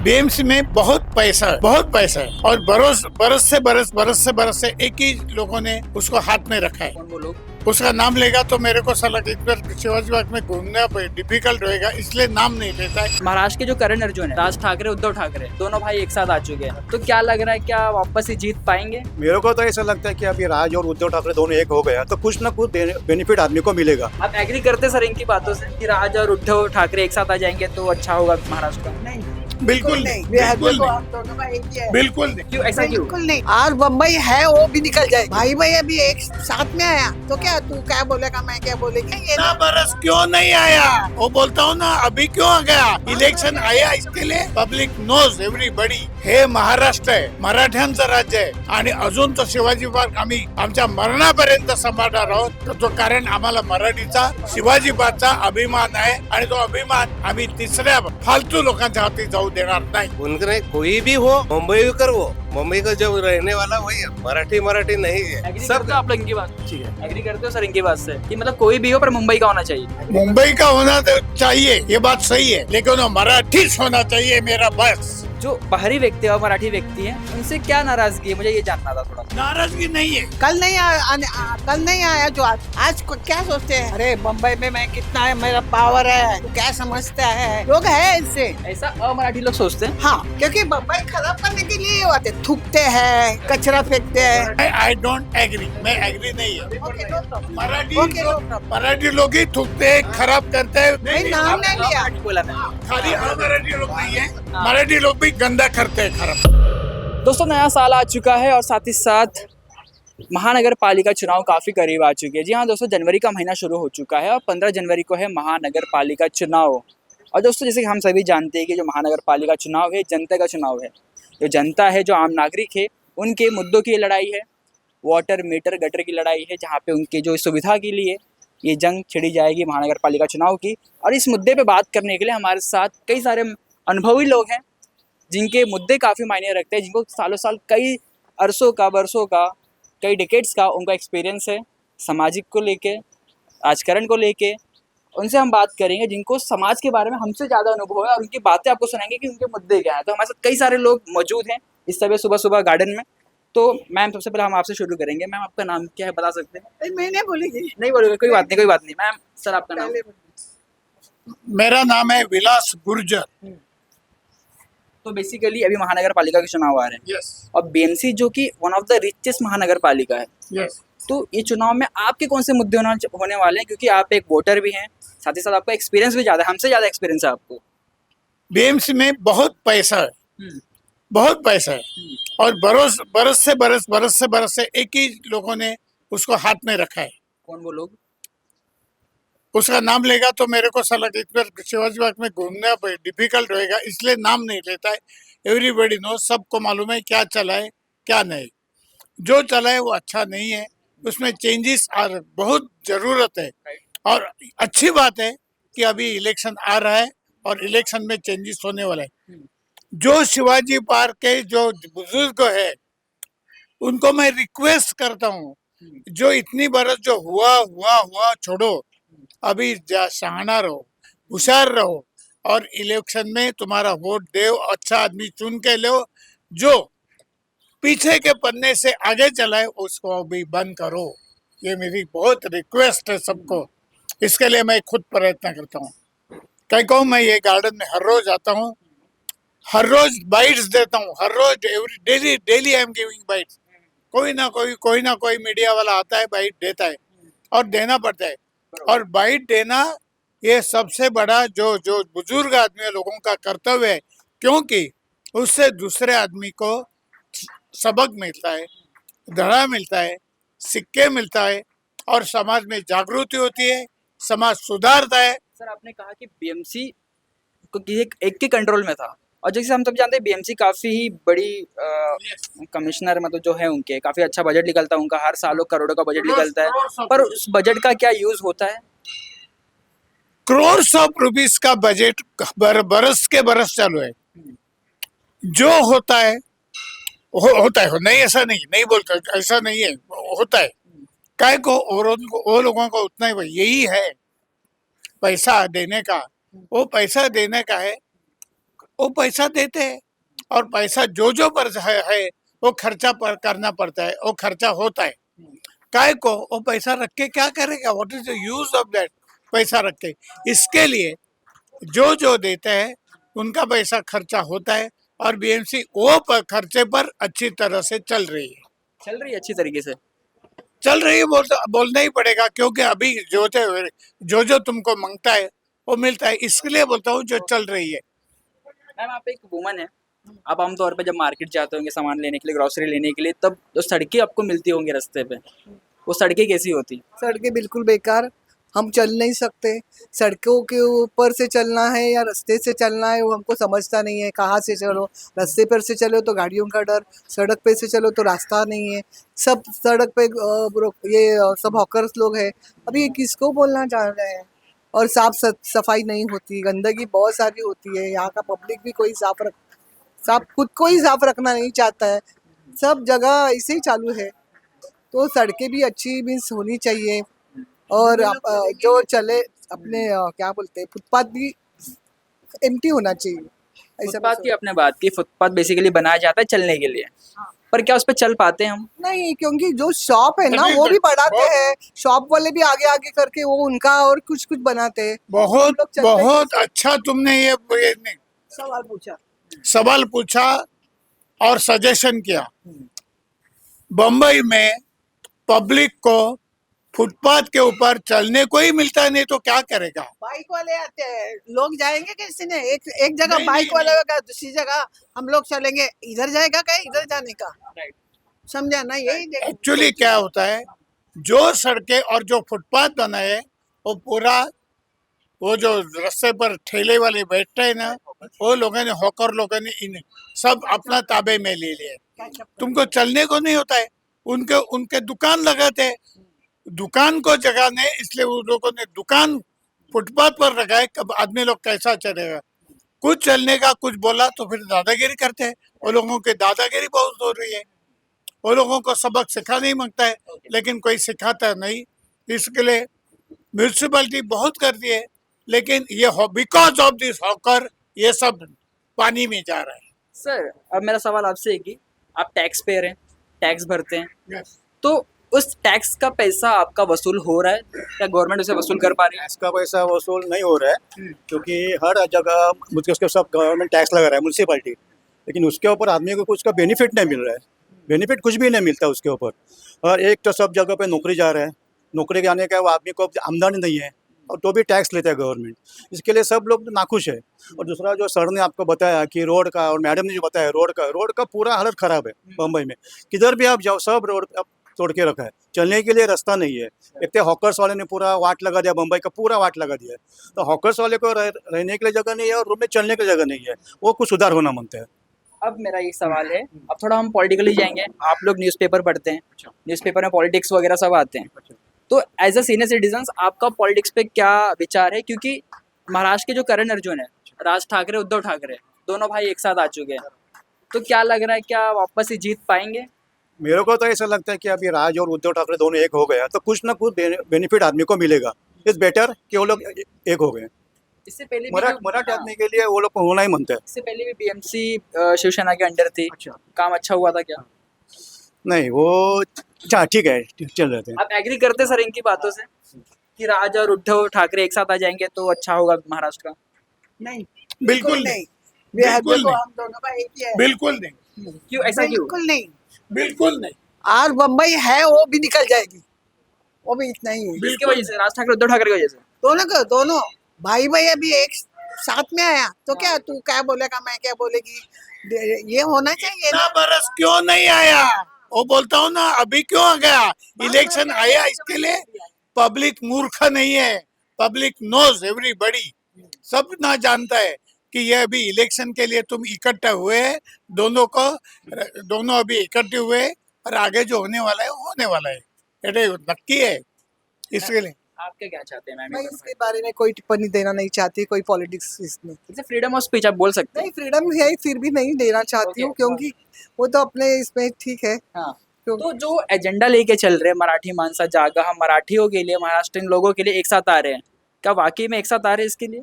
BMC में बहुत पैसा है और बरस से एक ही लोगों ने उसको हाथ में रखा है। कौन वो लोग? उसका नाम लेगा तो मेरे को साला इस बार शिवाजी बाग में घूमना डिफिकल्ट रहेगा, इसलिए नाम नहीं लेता है। महाराष्ट्र के जो करण अर्जुन है, राज ठाकरे, उद्धव ठाकरे, दोनों भाई एक साथ आ चुके हैं, तो क्या लग रहा है, क्या वापस ही जीत पाएंगे? मेरे को तो ऐसा लगता है कि अभी राज और उद्धव ठाकरे दोनों एक हो गया तो कुछ ना कुछ बेनिफिट आदमी को मिलेगा। आप एग्री करते सर इनकी बातों से कि राज और उद्धव ठाकरे एक साथ आ जाएंगे तो अच्छा होगा महाराष्ट्र का? नहीं, बिल्कुल नहीं, बिल्कुल हम नहीं, दोनों का एक ही है। बिल्कुल नहीं। क्यों ऐसा क्यों? बिल्कुल नहीं। आज बम्बई है वो भी निकल जाए। भाई अभी एक साथ में आया तो क्या तू क्या बोलेगा, मैं क्या बोलेगी? ये इतना बरस क्यों नहीं आया? वो बोलता हूँ ना, अभी क्यों आ गया? इलेक्शन आया इसके लिए पब्लिक नोज एव्हरीबडी हे महाराष्ट्र आहे, मराठ्यांचं राज्य आहे आणि अजून तो शिवाजी पार्क आम्ही आमच्या मरणापर्यंत सांभाळणार आहोत। तो कारण आम्हाला मराठीचा शिवाजी पार्कचा अभिमान आहे आणि तो अभिमान आम्ही तिसऱ्या फालतू लोकांच्या हाती जाऊ देणार नाही। उनके कोई भी हो, मुंबई कर वो मुंबई का जो रहने वाला वही है, मराठी नहीं है। एग्री सब करते हो आप लोग इनकी बात? ठीक है, एग्री करते हो सर इनकी बात से कि मतलब कोई भी हो पर मुंबई का होना चाहिए? मुंबई का होना तो चाहिए, ये बात सही है, लेकिन वो मराठी होना चाहिए मेरा बस। जो बाहरी व्यक्ति है, मराठी व्यक्ति है, उनसे क्या नाराजगी है, मुझे ये जानना था थोड़ा। नाराजगी नहीं है। कल नहीं आया जो आज को क्या सोचते हैं? अरे बम्बई में मैं कितना है, मेरा पावर है, तू क्या समझता है? लोग है इससे। ऐसा अमराठी लोग सोचते हैं। हाँ, क्योंकि बम्बई खराब करने के लिए आते, थूकते हैं, कचरा फेंकते हैं। आई डोंट एग्री, मैं एग्री नहीं है। Okay, no problem. Marathi okay, no problem. Marathi लोग ही थूकते हैं, खराब करते हैं। नहीं, नाम नहीं लिया। अमराठी बोला मैं। खाली अमराठी लोग नहीं है, मराठी लोग भी गंदा करते हैं खराब। दोस्तों, नया साल आ चुका है और साथ ही साथ महानगर पालिका चुनाव काफ़ी करीब आ चुके हैं। जी हाँ दोस्तों, जनवरी का महीना शुरू हो चुका है और 15 जनवरी को है महानगर पालिका चुनाव। और दोस्तों, जैसे कि हम सभी जानते हैं कि जो महानगर पालिका चुनाव है, जनता का चुनाव है। जो जनता है, जो आम नागरिक है, उनके मुद्दों की लड़ाई है, वाटर मीटर गटर की लड़ाई है, जहाँ पे उनके जो सुविधा के लिए ये जंग छिड़ी जाएगी महानगर पालिका चुनाव की। और इस मुद्दे पे बात करने के लिए हमारे साथ कई सारे अनुभवी लोग हैं, जिनके मुद्दे काफ़ी मायने रखते हैं, जिनको सालों साल कई अरसों का, बरसों का, कई डिकेड्स का उनका एक्सपीरियंस है सामाजिक को लेके, राजकारण को लेके। उनसे हम बात करेंगे जिनको समाज के बारे में हमसे ज़्यादा अनुभव है और उनकी बातें आपको सुनाएंगे कि उनके मुद्दे क्या हैं। तो हमारे साथ कई सारे लोग मौजूद हैं इस समय सुबह सुबह गार्डन में। तो मैम, सबसे पहले हम आपसे शुरू करेंगे। मैम, आपका नाम क्या है, बता सकते हैं? मैंने बोलेगी नहीं बोलोगे, कोई बात नहीं। मैम, सर आपका नाम? मेरा नाम है विलास गुर्जर। तो बेसिकली अभी महानगर पालिका के चुनाव आ रहे हैं। यस, और बीएमसी जो कि वन ऑफ द रिचेस्ट महानगर पालिका है, यस। तो ये चुनाव में आपके कौन से मुद्दे होने वाले हैं, क्योंकि आप एक वोटर भी हैं, साथ ही साथ आपका एक्सपीरियंस भी ज़्यादा है, हमसे ज़्यादा एक्सपीरियंस है आपको। बीएमसी में बहुत पैसा है, बहुत पैसा है और बरस से एक ही लोगों ने उसको हाथ में रखा है। कौन वो लोग? उसका नाम लेगा तो मेरे को साला इस बार शिवाजी बाग में घूमना डिफिकल्ट रहेगा, इसलिए नाम नहीं लेता है। एवरीबडी नो, सबको मालूम है क्या चला है क्या नहीं। जो चला है वो अच्छा नहीं है, उसमें चेंजेस बहुत जरूरत है। और अच्छी बात है कि अभी इलेक्शन आ रहा है और इलेक्शन में चेंजेस होने वाला है। जो शिवाजी पार्क के जो बुजुर्ग है, उनको मैं रिक्वेस्ट करता हूँ, जो इतनी बरस जो हुआ छोड़ो, अभी शहाना रहो, होशियार रहो और इलेक्शन में तुम्हारा वोट दो, अच्छा आदमी चुन के लो। जो पीछे के पन्ने से आगे चलाए उसको भी बंद करो। ये मेरी बहुत रिक्वेस्ट है सबको, इसके लिए मैं खुद प्रयत्न करता हूँ। कहीं कहूँ, मैं ये गार्डन में हर रोज आता हूँ, हर रोज बाइट्स देता हूँ, हर रोज daily I am giving bytes. कोई ना कोई मीडिया वाला आता है, बाइट देता है और देना पड़ता है। और बाइट देना ये सबसे बड़ा जो बुजुर्ग आदमी लोगों का कर्तव्य है, क्योंकि उससे दूसरे आदमी को सबक मिलता है, धड़ा मिलता है, सिक्के मिलता है और समाज में जागृति होती है, समाज सुधारता है। सर, आपने कहा कि बीएमसी एक के कंट्रोल में था, और जैसे हम सब जानते हैं बीएमसी काफ़ी ही बड़ी कमिश्नर मतलब जो है उनके काफ़ी अच्छा बजट निकलता है उनका, हर सालों करोड़ों का बजट निकलता है, पर उस बजट का क्या यूज होता है? करोड़ ऑफ रुपीस का बजट बरस के बरस चालू है। जो होता है होता है, नहीं ऐसा नहीं बोलता, ऐसा नहीं है, होता है। काय को वो लोगों को उतना ही, यही है पैसा देने का, वो पैसा देने का है। वो पैसा देते हैं और पैसा जो पर है वो खर्चा पर करना पड़ता है, वो खर्चा होता है। काय को वो पैसा रख के क्या करेगा? What is the use of that? पैसा रख के इसके लिए जो देते हैं उनका पैसा खर्चा होता है और बीएमसी वो खर्चे पर अच्छी तरह से चल रही है। चल रही है अच्छी तरीके से। चल रही है बोलना ही पड़ेगा, क्योंकि अभी जो तुमको मांगता है वो मिलता है, इसलिए बोलता हूँ जो चल रही है। मैम आप एक वुमन है, आप आमतौर पे जब मार्केट जाते होंगे सामान लेने के लिए, ग्रोसरी लेने के लिए, तब तो सड़कें आपको मिलती होंगी रास्ते पे, वो सड़कें कैसी होती? सड़कें बिल्कुल बेकार, हम चल नहीं सकते। सड़कों के ऊपर से चलना है या रास्ते से चलना है वो हमको समझता नहीं है। कहाँ से चलो, रास्ते पर से चलो तो गाड़ियों का डर, सड़क पे से चलो तो रास्ता नहीं है। सब सड़क पे सब हॉकर्स लोग हैं। अभी ये किसको बोलना चाह रहे हैं? और साफ सफाई नहीं होती, गंदगी बहुत सारी होती है। यहाँ का पब्लिक भी कोई साफ खुद को ही साफ रखना नहीं चाहता है। सब जगह ऐसे ही चालू है। तो सड़कें भी अच्छी मीन्स होनी चाहिए और जो चले अपने क्या बोलते हैं, फुटपाथ भी एम्प्टी होना चाहिए। ऐसा फुटपाथ की आपने बात की, फुटपाथ बेसिकली बनाया जाता है चलने के लिए, पर क्या उस पर चल पाते हैं हम? नहीं, क्योंकि जो शॉप है ना नहीं, वो भी बढ़ाते बहुत- हैं, शॉप वाले भी आगे आगे करके वो उनका और कुछ कुछ बनाते हैं। बहुत हम लोग चलते बहुत अच्छा तुमने ये सवाल पूछा। सवाल पूछा और सजेशन किया। बम्बई में पब्लिक को फुटपाथ के ऊपर चलने को ही मिलता नहीं तो क्या करेगा? बाइक वाले आते हैं, लोग जाएंगे कैसे? ने एक जगह नहीं, बाइक नहीं, वाले होगा, दूसरी जगह हम लोग चलेंगे। इधर जाएगा क्या, इधर जाने का? समझा ना? यही देखो। एक्चुअली क्या होता है, जो सड़कें और जो फुटपाथ बना है वो पूरा वो जो रास्ते पर ठेले वाले बैठते हैं ना, वो लोगों ने हॉकर लोगों ने इन सब अपना ताबे में ले लिए। तुमको चलने को नहीं होता है, उनके दुकान लगाते हैं, दुकान को जगाने, इसलिए उन लोगों ने दुकान फुटपाथ पर रखा है। कब आदमी लोग कैसा चलेगा? कुछ चलने का कुछ बोला तो फिर दादागिरी करते हैं। वो लोगों की दादागिरी बहुत हो रही है। वो लोगों को सबक सिखाना ही मांगता है, लेकिन कोई सिखाता नहीं। इसके लिए म्यूनिसिपैलिटी बहुत करती है, लेकिन ये बिकॉज ऑफ दिस हॉकर ये सब पानी में जा रहा है। सर अब मेरा सवाल आपसे है कि आप टैक्स पेयर हैं, टैक्स भरते हैं, तो उस टैक्स का पैसा आपका वसूल हो रहा है या गवर्नमेंट उसे वसूल कर पा रही है? टैक्स का पैसा वसूल नहीं हो रहा है, क्योंकि हर जगह मुझे उसके सब गवर्नमेंट टैक्स लगा रहा है, म्यूनसिपैलिटी, लेकिन उसके ऊपर आदमी को कुछ का बेनिफिट नहीं मिल रहा है। बेनिफिट कुछ भी नहीं मिलता उसके ऊपर। और एक तो सब जगह पे नौकरी जा रहा है, नौकरी जाने का वो आदमी को आमदनी नहीं है और तो भी टैक्स लेता है गवर्नमेंट। इसके लिए सब लोग नाखुश है। और दूसरा जो सर ने आपको बताया कि रोड का, और मैडम ने जो बताया रोड का पूरा हालत ख़राब है बम्बई में। किधर भी आप जाओ सब रोड अब तोड़ के रखा है, चलने के लिए रास्ता नहीं है। एक तो हॉकर्स वाले ने पूरा वाट लगा दिया, बम्बई का पूरा वाट लगा दिया है। तो हॉकर्स वाले को रहने के लिए जगह नहीं है और रूम में चलने की जगह नहीं है। वो कुछ सुधार होना मांगता है। अब मेरा एक सवाल है, अब थोड़ा हम पॉलिटिकली जाएंगे। आप लोग न्यूज़पेपर पढ़ते हैं, न्यूज़पेपर में पॉलिटिक्स वगैरह सब आते हैं, तो एज अ सीनियर सिटीजन आपका पॉलिटिक्स पे क्या विचार है? क्योंकि महाराष्ट्र के जो करण अर्जुन है, राज ठाकरे, उद्धव ठाकरे, दोनों भाई एक साथ आ चुके हैं, तो क्या लग रहा है, क्या वापस ही जीत पाएंगे? मेरे को तो ऐसा लगता है कि अभी राज और उद्धव ठाकरे दोनों एक हो गया तो कुछ ना कुछ बेनिफिट आदमी को मिलेगा। इट्स बेटर कि वो लोग एक हो गए। इससे पहले भी मराठी आदमी के लिए वो लोग को होना ही मानता है। इससे पहले भी बीएमसी शिवसेना के अंडर थी, काम अच्छा हुआ था क्या? नहीं वो ठीक है, चल रहे थे। आप एग्री करते सर इनकी बातों से कि राज और उद्धव ठाकरे एक साथ आ जाएंगे तो अच्छा होगा महाराष्ट्र का? नहीं, बिल्कुल नहीं, बिल्कुल देखो, नहीं, हम दोनों का एक ही है। बिल्कुल नहीं, क्यों, ऐसा क्यों? बिल्कुल नहीं। बिल्कुल नहीं, आज बम्बई है वो भी निकल जाएगी, वो भी इतना ही है। किसकी वजह से? राज ठाकरे उद्धव ठाकरे की वजह से? दोनों भाई भाई अभी एक साथ में आया तो क्या तू क्या बोलेगा, मैं क्या बोलेगी? ये होना चाहिए इतना ना। बरस क्यों नहीं आया? वो बोलता हूँ ना, अभी क्यों आ गया? इलेक्शन आया इसके लिए। पब्लिक मूर्ख नहीं है, पब्लिक नोज एवरीबॉडी, सब ना जानता है कि ये अभी इलेक्शन के लिए तुम इकट्ठे हुए हैं, दोनों अभी इकट्ठे हुए और आगे जो होने वाला है वो होने वाला है, ये नक्की है। इसके लिए आपके क्या चाहते हैं मैं मैम? इसके बारे में कोई टिप्पणी देना नहीं चाहती, कोई पॉलिटिक्स इसमें। इसे फ्रीडम ऑफ स्पीच आप बोल सकते हैं। नहीं, फ्रीडम है फिर भी नहीं देना चाहती हूँ, Okay. क्योंकि वो तो अपने इसमें ठीक है। हाँ, क्यों? तो जो एजेंडा लेके चल रहे हैं, मराठी मानसा जागा, हम मराठियों के लिए, महाराष्ट्रियन लोगों के लिए एक साथ आ रहे हैं, क्या वाकई में एक साथ आ रहे हैं इसके लिए?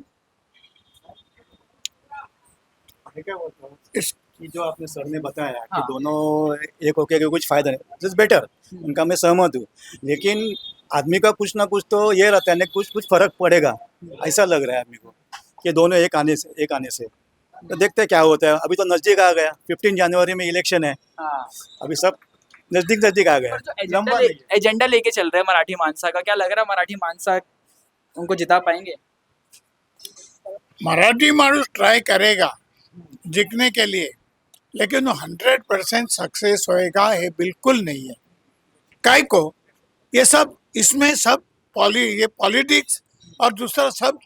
मैं क्या बोलता हूँ इस कि जो आपने सर ने बताया हाँ। कि दोनों एक होके के कुछ फायदा नहीं, दिस बेटर, उनका मैं सहमत हूँ, लेकिन आदमी का कुछ ना कुछ तो ये रहता है ना, कुछ कुछ फर्क पड़ेगा, ऐसा लग रहा है आदमी को कि दोनों एक आने से तो देखते हैं क्या होता है। अभी तो नजदीक आ गया, 15 जनवरी में इलेक्शन है, हाँ। अभी सब नजदीक आ गया, पर जो लंबा नहीं है। एजेंडा लेके चल रहे हैं मराठी मानसा का, क्या लग रहा है मराठी मानसा उनको जिता पाएंगे? मराठी माणूस ट्राई करेगा जीतने के लिए, लेकिन वो 100% सक्सेस होएगा ये बिल्कुल नहीं है। काय को ये सब इसमें सब ये पॉलिटिक्स और दूसरा सब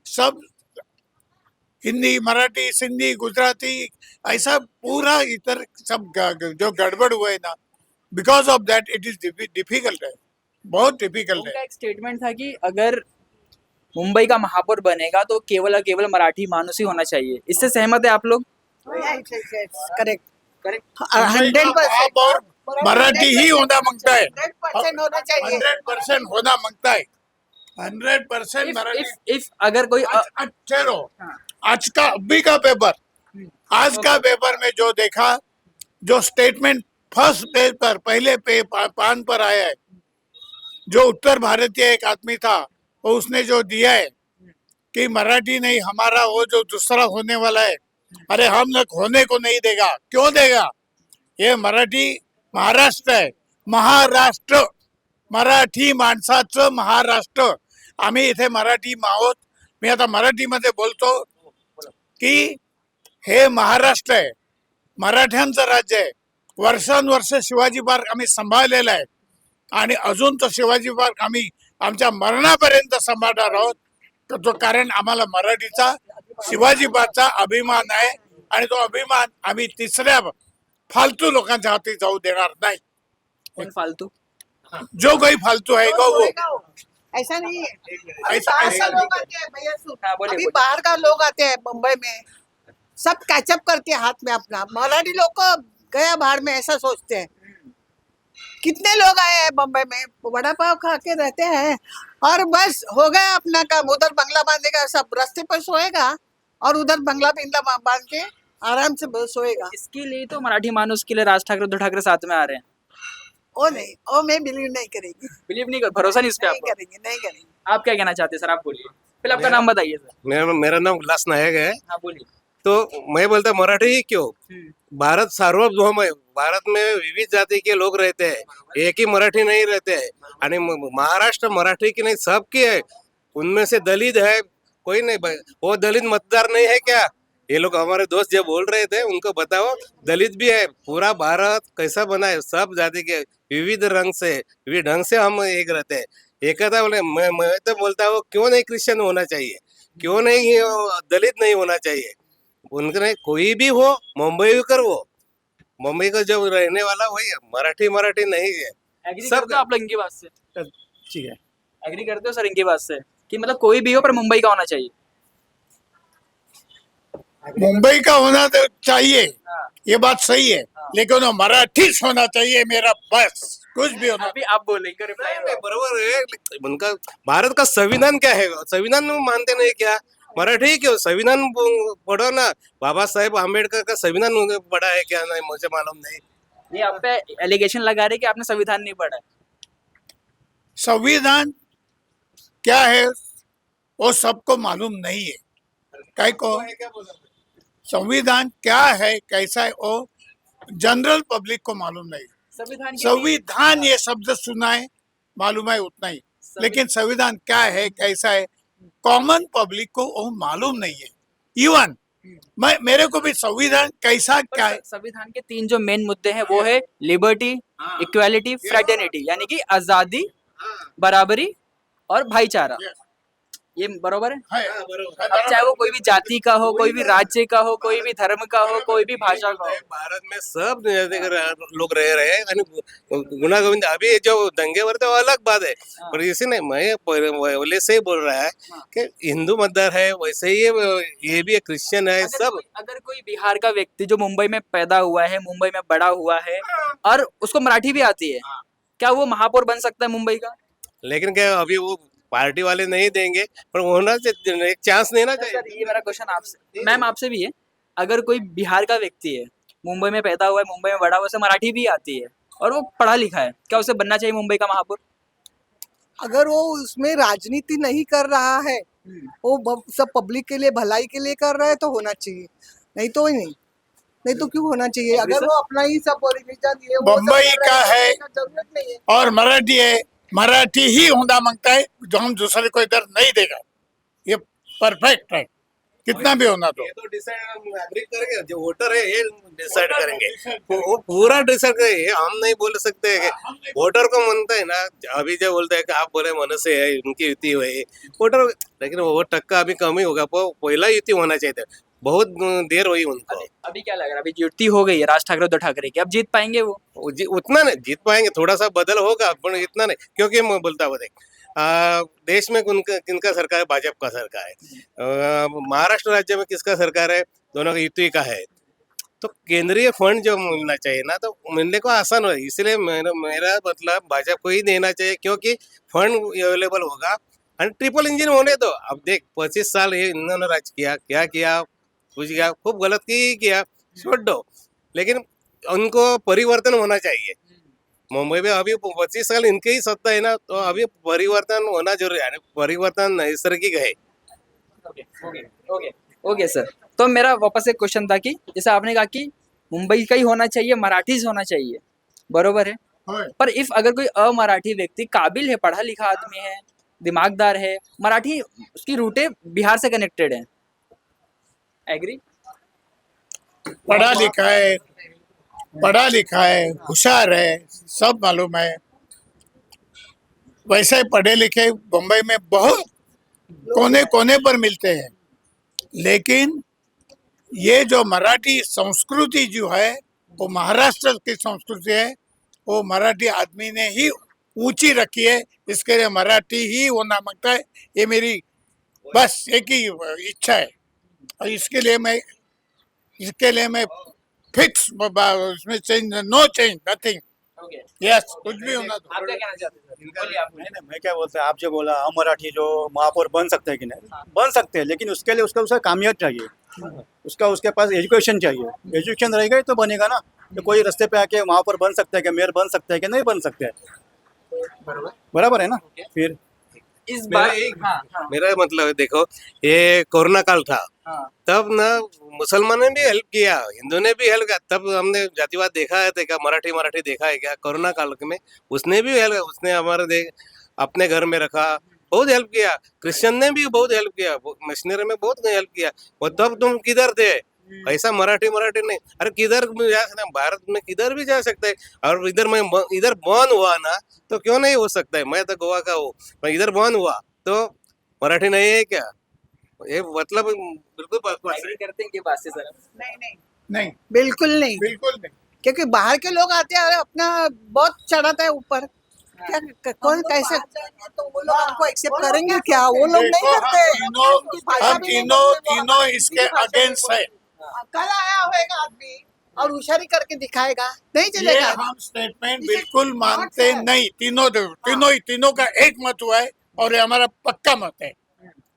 सब हिंदी मराठी सिंधी गुजराती ऐसा पूरा इधर सब जो गड़बड़ हुआ है ना, because of that it is difficult है, बहुत डिफिकल्ट उनका है। एक स्टेटमेंट था कि अगर मुंबई का महापौर बनेगा तो केवल और केवल मराठी मानुस ही होना चाहिए। इससे सहमत है आप लोग? Correct correct. 100% और मराठी ही होना मांगता है, 100% होना चाहिए। 100% होना मांगता है, 100% मराठी। इफ अगर कोई चलो हाँ। आज का अभी का पेपर, आज का पेपर में जो देखा, जो स्टेटमेंट फर्स्ट पेज पर पहले पान पर आया है, जो उत्तर भारतीय एक आदमी था वो उसने जो दिया है कि मराठी नहीं हमारा वो जो दूसरा होने वाला है, अरे हम लोग होने को नहीं देगा। क्यों देगा? ये मराठी महाराष्ट्र आहे, महाराष्ट्र मराठी माणसाचं महाराष्ट्र। आम्ही इथे मराठी आहोत, मी आता मराठीमध्ये बोलतो की हे महाराष्ट्र आहे, मराठ्यांचं राज्य आहे। वर्षानुवर्ष शिवाजी पार्क आम्ही सांभाळलेला आहे आणि अजून तो शिवाजी पार्क आम्ही आमच्या मरणापर्यंत सांभाळणार आहोत। तर तो कारण आम्हाला मराठीचा शिवाजी पार्कचा अभिमान आहे आणि तो अभिमान आम्ही तिसऱ्या फालतू लोकांच्या हाती जाऊ देणार नाही। कौन फालतू? जो कोई फालतू है वो ऐसा नहीं है। ऐसा- ऐसा लोग आते हैं भैया, सुन। हाँ, बोलिए, अभी बोलिए। बाहर का लोग आते हैं मुंबई में, सब कैचअप करके हाथ में अपना, मराठी लोग को गया बाहर में ऐसा सोचते हैं। कितने लोग आए हैं मुंबई में, वड़ा पाव खा के रहते हैं और बस हो गया अपना काम। उधर बंगला बांधेगा, सब रास्ते पर सोएगा और उधर बंगला बिंगला बांध के आराम से सोएगा। इसके लिए तो मराठी मानुस के लिए राज ठाकरे उद्धव ठाकरे साथ में आ रहे हैं। वो नहीं, वो मैं बिलीव नहीं करेगी, बिलीव नहीं कर, भरोसा नहीं इस पे नहीं आपको? करेंगे, नहीं करेंगे। आप क्या कहना चाहते हैं सर? आप बोलिए, पहले आपका नाम बताइए सर। मेरा नाम उल्लास नायक है। हाँ बोलिए। तो मैं बोलता मराठी ही क्यों, भारत सार्वभौम है, भारत में विविध जाति के लोग रहते हैं, एक ही मराठी नहीं रहते हैं। आणि महाराष्ट्र मराठी की नहीं सबकी है, उनमें से दलित है कोई नहीं, वो दलित मतदार नहीं है क्या? ये लोग हमारे दोस्त जो बोल रहे थे उनको बताओ, दलित भी है। पूरा भारत कैसा बना है, सब जाति के विविध रंग से विविध ढंग से हम एक रहते हैं, एकता बोले। मैं तो बोलता हूँ क्यों नहीं क्रिश्चियन होना चाहिए, क्यों नहीं दलित नहीं होना चाहिए। उनके कोई भी हो, मुंबई कर वो मुंबई का जो रहने वाला वही है, मराठी नहीं है। एग्री सब करते हो आप लोग इनकी बात से? ठीक है, एग्री करते हो सर इनकी बात से कि मतलब कोई भी हो पर मुंबई का होना चाहिए? मुंबई का होना तो चाहिए, हाँ। ये बात सही है, लेकिन वो मराठी होना चाहिए मेरा, बस कुछ भी होना। अभी आप बोलेंगे रिप्लाई नहीं, बरोबर है उनका। भारत का संविधान क्या है, संविधान में मानते नहीं क्या? मराठी क्यों? संविधान पढ़ो ना, बाबा साहेब आम्बेडकर का संविधान पढ़ा है क्या? नहीं, मुझे मालूम नहीं। ये आप पे एलिगेशन लगा रहे कि आपने संविधान नहीं पढ़ा है। संविधान क्या है वो सबको मालूम नहीं है। काय को संविधान क्या है कैसा है वो जनरल पब्लिक को मालूम नहीं। संविधान के संविधान ये शब्द सुना है, मालूम है उतना ही, लेकिन संविधान क्या है कैसा है कॉमन पब्लिक को वो मालूम नहीं है। इवन मेरे को भी संविधान कैसा क्या है, संविधान के 3 जो मेन मुद्दे हैं वो है लिबर्टी, इक्वालिटी, फ्रेटर्निटी, यानी कि आजादी, बराबरी और भाईचारा। ये बरोबर है? अब चाहे वो कोई भी जाति का हो, कोई भी राज्य का हो, कोई भी धर्म का हो, कोई भी भाषा का हो। भारत में सब लोग रह रहे हैं आणि गुना गोविंद। अभी जो दंगे वर तो अलग बात है, पर इसी नहीं, मैं पहले से ही बोल रहा है कि हिंदू मतदार है, वैसे ही ये भी क्रिश्चियन है। सब अगर कोई बिहार का व्यक्ति जो मुंबई में पैदा हुआ है, मुंबई में बड़ा हुआ है और उसको मराठी भी आती है, क्या वो महापौर बन सकता है मुंबई का? लेकिन क्या अभी वो पार्टी वाले नहीं देंगे, पर होना एक चांस देना चाहिए। सर ये मेरा क्वेश्चन आपसे, मैम आपसे भी है। अगर कोई बिहार का व्यक्ति है, मुंबई में पैदा हुआ है, मुंबई में बड़ा हुआ है, उसे मराठी भी आती है और वो पढ़ा लिखा है, क्या उसे बनना चाहिए मुंबई का महापौर? अगर वो उसमें राजनीति नहीं कर रहा है, वो सब पब्लिक के लिए भलाई के लिए कर रहा है तो होना चाहिए, नहीं तो ही नहीं। नहीं तो क्यों होना चाहिए? अगर वो अपना ही सब रिलीजन ये वो सब बम्बई कर रहा का है तो जरूरत नहीं है। और मराठी है, मराठी ही होना मांगता है, जो हम दूसरे को इधर नहीं देगा। ये परफेक्ट है, कितना भी होना तो। ये तो डिसाइड नागरिक करेंगे, जो वोटर है ये डिसाइड करेंगे, वो पूरा डिसाइड करेंगे। हम नहीं बोल सकते हैं कि वोटर को मानता है ना। अभी जो बोलते हैं कि आप बोले मन से है उनकी युति हुई वोटर, लेकिन वो टक्का अभी कम ही होगा। पहला युति होना चाहिए था, बहुत देर हुई उनको। अभी क्या लग रहा है, अभी युति हो गई है राज ठाकरे उद्धव ठाकरे की, अब जीत पाएंगे वो? उतना नहीं जीत पाएंगे, थोड़ा सा बदल होगा पर इतना नहीं। क्योंकि मैं बोलता हूँ देख, देश में किनका सरकार है? भाजपा का सरकार है। महाराष्ट्र राज्य में किसका सरकार है? दोनों का युति का है। तो केंद्रीय फंड जो मिलना चाहिए ना, तो मिलने को आसान हो, इसलिए मेरा मतलब भाजपा को ही देना चाहिए, क्योंकि फंड अवेलेबल होगा। और ट्रिपल इंजन होने दो। अब देख 25 साल ये इन्होंने राज किया, क्या किया? कुछ किया, खूब गलत किया, छोड़ दो। लेकिन उनको परिवर्तन होना चाहिए। मुंबई में अभी 25 साल इनके ही सत्ता है ना, तो अभी परिवर्तन होना जरूरी है। परिवर्तन नैसर्गिक है। ओके सर, तो मेरा वापस एक क्वेश्चन था कि जैसे आपने कहा कि मुंबई का ही होना चाहिए, मराठीज होना चाहिए, बरोबर है। पर इफ अगर कोई अमराठी व्यक्ति काबिल है, पढ़ा लिखा आदमी है, दिमागदार है, मराठी उसकी रूटें बिहार से कनेक्टेड है, एग्री? पढ़ा लिखा है, होशियार है, सब मालूम है। वैसे पढ़े लिखे बम्बई में बहुत कोने कोने पर मिलते हैं, लेकिन ये जो मराठी संस्कृति जो है वो महाराष्ट्र की संस्कृति है, वो मराठी आदमी ने ही ऊंची रखी है। इसके लिए मराठी ही होना मांगता है। ये मेरी बस एक ही इच्छा है, और इसके लिए मैं फिक्स, उसमें change, no change, nothing. Yes, कुछ भी होना तो। आप क्या कहना चाहते हैं सर? बोलिए आप। नहीं, मैं क्या बोलते हैं, आप जो बोला हम मराठी जो महापौर बन सकते हैं कि नहीं, बन सकते हैं, लेकिन उसके लिए उसका कामयाब चाहिए। उसके पास एजुकेशन चाहिए। एजुकेशन रहेगा ही तो बनेगा ना। तो कोई रास्ते पे आके महापौर बन सकता है, कि मेयर बन सकता है, कि नहीं बन सकते हैं। बराबर है ना। फिर इस बार मेरा मतलब है, देखो ये कोरोना काल था, तब ना मुसलमान ने भी हेल्प किया, हिंदू ने भी हेल्प किया। तब हमने जातिवाद देखा है क्या? मराठी देखा है क्या? कोरोना काल में उसने भी हेल्प, उसने हमारे अपने घर में रखा, बहुत हेल्प किया। क्रिश्चियन ने भी बहुत हेल्प किया, मिशनरी में बहुत हेल्प किया। और तब तुम किधर थे? ऐसा मराठी नहीं, अरे किधर भी जा सकते हैं, भारत में किधर भी जा सकते हैं। और इधर बॉर्न हुआ ना, तो क्यों नहीं हो सकता है? मैं तो गोवा का हूँ, मैं इधर बॉर्न हुआ तो मराठी नहीं है क्या? ये मतलब बिल्कुल बकवास है। एग्री करते हैं कि बात से सर? नहीं, बिल्कुल नहीं, बिल्कुल नहीं। क्योंकि बाहर के लोग आते हैं और अपना बहुत चढ़ाता है ऊपर। क्या कौन कैसे, तो वो लोग हमको एक्सेप्ट करेंगे क्या? वो लोग नहीं देखो, करते। उनकी भाषा हम भी नहीं तीनों बोलते, वो तीनों हमारी इसके भाषा नहीं अगेंस्ट है। कल आया होगा आदमी और होशियारी करके दिखाएगा, नहीं ये चलेगा। हम स्टेटमेंट बिल्कुल मानते नहीं। तीनों का एक मत हुआ है, और ये हमारा पक्का मत है,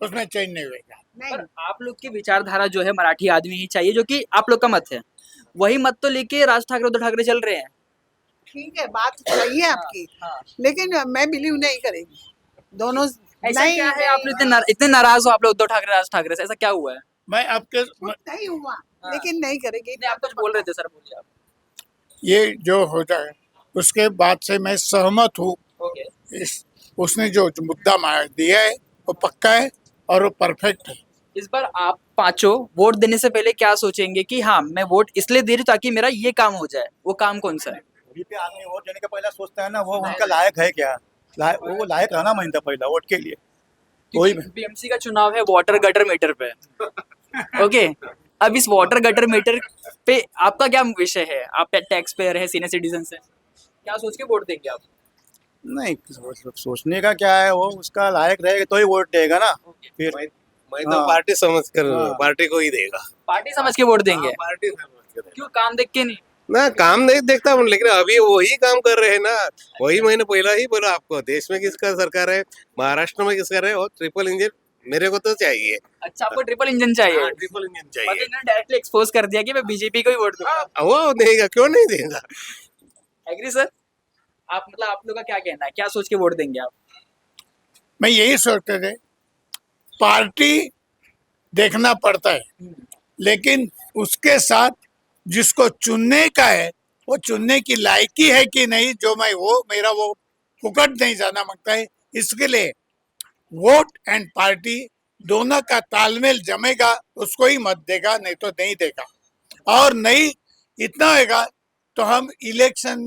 उसमें चेंज नहीं होगा। नहीं, पर आप लोग की विचारधारा जो है मराठी आदमी ही चाहिए, जो कि आप लोग का मत है, वही मत तो लेके राज ठाकरे उद्धव ठाकरे चल रहे हैं। ठीक है, बात सही है आपकी, लेकिन मैं बिलीव नहीं करेगी दोनों। ऐसा नहीं, क्या है, आप लोग इतने नाराज हो आप लोग उद्धव ठाकरे राज ठाकरे से? ऐसा क्या हुआ है? मैं आपके नहीं हुआ, लेकिन नहीं करेगी। नहीं, आप कुछ बोल रहे थे सर, बोलिए आप। ये जो हो जाए उसके बाद से मैं सहमत हूँ। ओके, उसने जो मुद्दा दिया है वो पक्का है और वो परफेक्ट है। इस बार आप पांचों वोट देने से पहले क्या सोचेंगे कि हाँ मैं वोट इसलिए दे रही हूँ ताकि मेरा ये काम हो जाए? वो काम कौन सा है? अभी पे आदमी वोट देने के पहले सोचता है ना, वो उनका लायक है क्या, वो लायक रहना मानता पहला वोट के लिए। कोई भी बीएमसी का चुनाव है वाटर गटर मीटर पे। ओके, अब इस वाटर गटर मीटर पे आपका क्या विषय है? आप टैक्स पेयर है, सीनियर सिटीजन है, क्या सोच के वोट देंगे आप? नहीं, सोचने का क्या है, वो उसका लायक रहेगा तो ही वोट देगा ना। फिर मैं तो हाँ। पार्टी समझ कर हाँ। पार्टी को ही देगा। पार्टी समझ के वोट देंगे? हाँ, पार्टी समझ के देगा। क्यों, काम देख के नहीं? ना काम नहीं देखता हूँ, लेकिन अभी वही काम कर रहे हैं ना। वही मैंने पहला ही बोला आपको, देश में किसका सरकार है, महाराष्ट्र में किसका है, और ट्रिपल इंजन मेरे को तो चाहिए। अच्छा, आपको ट्रिपल इंजन चाहिए? ट्रिपल इंजन मतलब चाहिए। इन्होंने डायरेक्टली एक्सपोज कर दिया कि मैं बीजेपी को ही वोट दूंगा। वो देगा, क्यों नहीं देगा। Agree sir? आप मतलब आप लोग का क्या कहना है, क्या सोच के वोट देंगे आप? मैं यही सोचते थे, पार्टी देखना पड़ता है, लेकिन उसके साथ जिसको चुनने का है वो चुनने की लायकी है कि नहीं, जो मैं वो मेरा वो फुकट नहीं जाना मांगता है। इसके लिए वोट एंड पार्टी दोनों का तालमेल जमेगा, उसको ही मत देगा, नहीं तो नहीं देगा। और नहीं इतना होगा तो हम इलेक्शन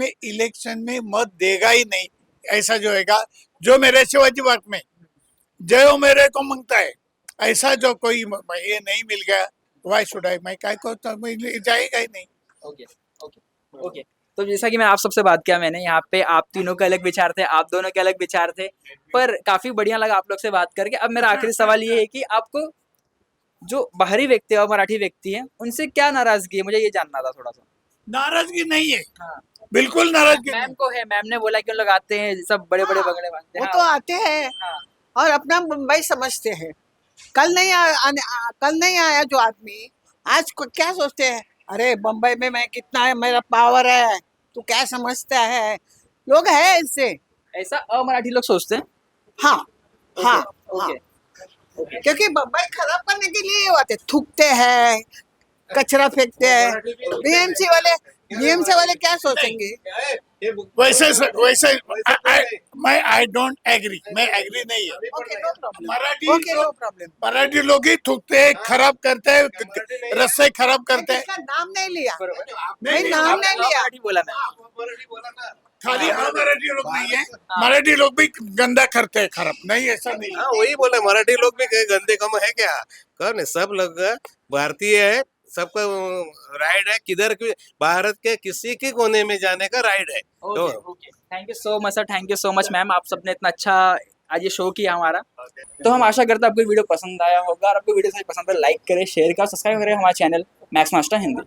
में मत देगा ही नहीं। ऐसा जो होगा, जो मेरे शिवाजी बाग में जयो मेरे को मांगता है, ऐसा जो कोई ये नहीं मिल गया, वाई शुड आई, मैं काय को तो जाएगा ही नहीं। Okay okay okay. तो जैसा कि मैं आप सबसे बात किया, मैंने यहाँ पे आप तीनों के अलग विचार थे, आप दोनों के अलग विचार थे, पर काफी बढ़िया लगा आप लोग से बात करके। अब मेरा आखिरी सवाल ये है कि आपको जो बाहरी व्यक्ति और मराठी व्यक्ति हैं उनसे क्या नाराजगी है, मुझे ये जानना था थोड़ा सा। नाराजगी नहीं है, हाँ। बिल्कुल नाराजगी मैम नहीं। को है, मैम ने बोला कि उन लोग आते हैं सब बड़े बड़े बगड़े बांधते वो हैं। तो आते हैं हाँ। और अपना मुंबई समझते हैं। कल नहीं आया जो आदमी, आज को क्या सोचते हैं, अरे बम्बई में मैं कितना है, मेरा पावर है, तू क्या समझता है। लोग है इससे। ऐसा अमराठी लोग सोचते हैं। हाँ हाँ ओके हाँ, ओके। क्योंकि बम्बई खराब करने के लिए वो आते, थूकते हैं, कचरा फेंकते हैं। बीएमसी वाले क्या सोचेंगे। वैसे मैं आई डोंट एग्री, मैं एग्री नहीं है। Okay no problem, Marathi okay no problem. Marathi लोग ही थूकते हैं, खराब करते हैं, रस्ते खराब करते हैं। इसका नाम नहीं लिया, नहीं, मैं नाम नहीं लिया। मराठी बोला मैं। खाली मराठी लोग नहीं है, मराठी लोग भी गंदा करते हैं, खराब नहीं, ऐसा नहीं है। हाँ, वही बोले, मराठी लोग भी कहीं गंदे कम है क्या? कौन है? सब लोग भारतीय है, सबका राइट है, किधर की भारत के किसी के कोने में जाने का राइट है। तो okay, thank you so much sir, thank you so much ma'am, आप सबने इतना अच्छा आज ये शो किया हमारा। तो हम आशा करते हैं आपको वीडियो पसंद आया होगा, और आपको वीडियो पसंद है लाइक करें, शेयर करें, सब्सक्राइब करें हमारा चैनल मैक्स मास्टर हिंदी।